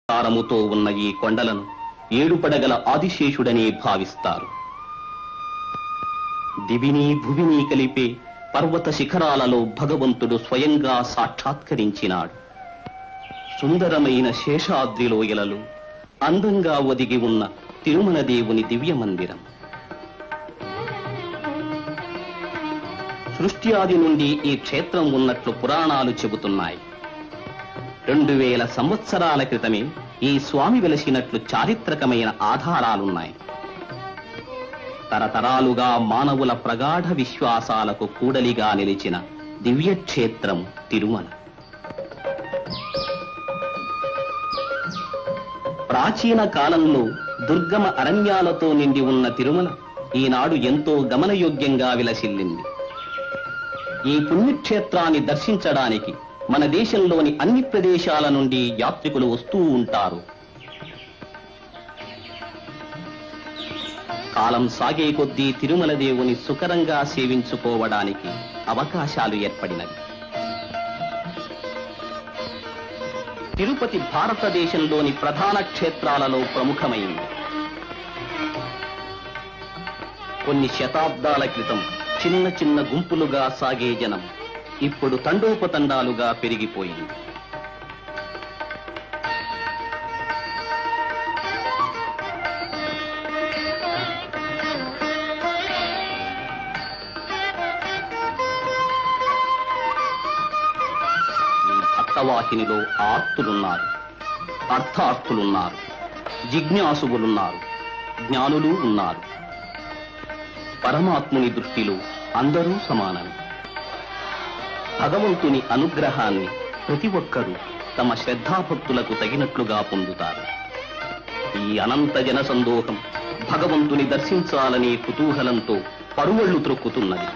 తారముతో ఉన్న ఈ కొండలను ఏడుపడగల ఆదిశేషుడనే భావిస్తారు. దివిని భువిని కలిపే పర్వత శిఖరాలలో భగవంతుడు స్వయంగా సాక్షాత్కరించినాడు. సుందరమైన శేషాద్రి లోయలలో అందంగా ఒదిగి ఉన్న తిరుమల దేవుని దివ్య మందిరం. సృష్టి ఆది నుండి ఈ క్షేత్రం ఉన్నట్లు పురాణాలు చెబుతున్నాయి. 2000 సంవత్సరాల క్రితమే ఈ స్వామి వెలసినట్లు చారిత్రకమైన ఆధారాలున్నాయి. తరతరాలుగా మానవుల ప్రగాఢ విశ్వాసాలకు కూడలిగా నిలిచిన దివ్యక్షేత్రం తిరుమల. ప్రాచీన కాలంలో దుర్గమ అరణ్యాలతో నిండి ఉన్న తిరుమల ఈనాడు ఎంతో గమనయోగ్యంగా విలసిల్లింది. ఈ పుణ్యక్షేత్రాన్ని దర్శించడానికి మన దేశంలోని అన్ని ప్రదేశాల నుండి యాత్రికులు వస్తూ ఉంటారు. కాలం సాగే కొద్దీ తిరుమల దేవుని సుకరంగా సేవించుకోవడానికి అవకాశాలు ఏర్పడినవి. తిరుపతి భారతదేశంలోని ప్రధాన క్షేత్రాలలో ప్రముఖమైంది. కొన్ని శతాబ్దాల క్రితం చిన్న చిన్న గుంపులుగా సాగే జనం ఇప్పుడు తండోపతండాలుగా పెరిగిపోయింది. ఈ భక్తవాహినిలో ఆర్తులున్నారు, అర్థార్థులున్నారు, జిజ్ఞాసువులున్నారు, జ్ఞానులు ఉన్నారు. పరమాత్ముని దృష్టిలో అందరూ సమానం. భగవంతుని అనుగ్రహాన్ని ప్రతి ఒక్కరూ తమ శ్రద్ధాభక్తులకు తగినట్లుగా పొందుతారు. ఈ అనంత జన సందోహం భగవంతుని దర్శించాలనే కుతూహలంతో పరువళ్లు త్రొక్కుతున్నది.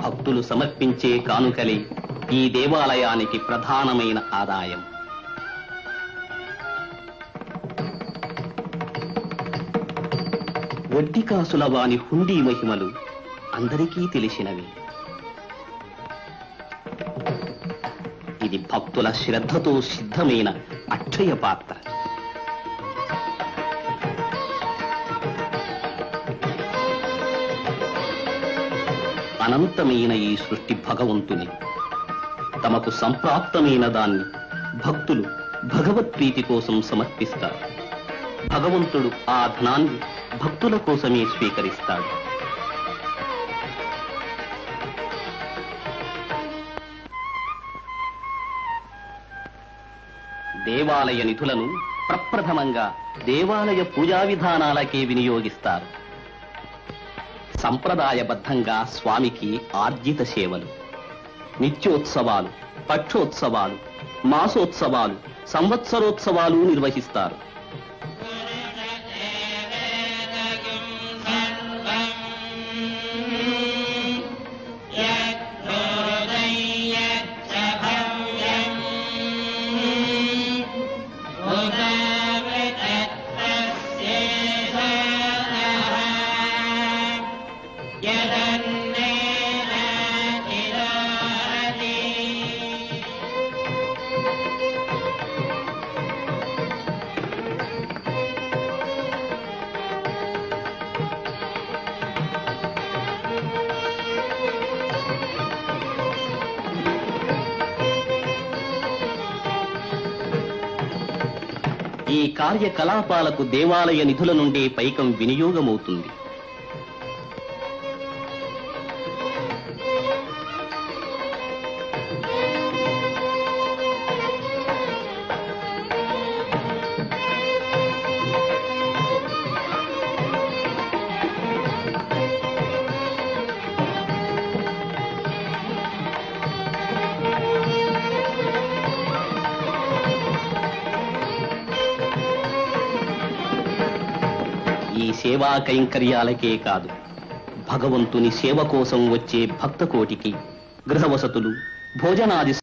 భక్తులు సమర్పించే కానుకలే ఈ దేవాలయానికి ప్రధానమైన ఆదాయం. వడ్డికాసుల వాని హుండీ మహిమలు అందరికీ తెలిసినవి. ఇది భక్తుల శ్రద్ధతో సిద్ధమైన అక్షయ పాత్ర. అనంతమైన ఈ సృష్టి భగవంతుని. తమకు సంప్రాప్తమైన దాన్ని భక్తులు భగవత్ప్రీతి కోసం సమర్పిస్తారు. భగవంతుడు ఆ ధనాన్ని భక్తుల కోసమే స్వీకరిస్తాడు. దేవాలయ నిధులను ప్రప్రథమంగా దేవాలయ పూజా విధానాలకే వినియోగిస్తారు. సంప్రదాయబద్ధంగా స్వామికి ఆర్జిత సేవలు, నిత్యోత్సవాలు, పక్షోత్సవాలు, మాసోత్సవాలు, సంవత్సరోత్సవాలు నిర్వహిస్తారు. ఈ కార్యకలాపాలకు దేవాలయ నిధుల నుండే పైకం వినియోగమవుతుంది. ఈ సేవా కైంకర్యాలకే కాదు, భగవంతుని సేవ కోసం వచ్చే భక్త కోటికి గృహవసతులు, భోజనాది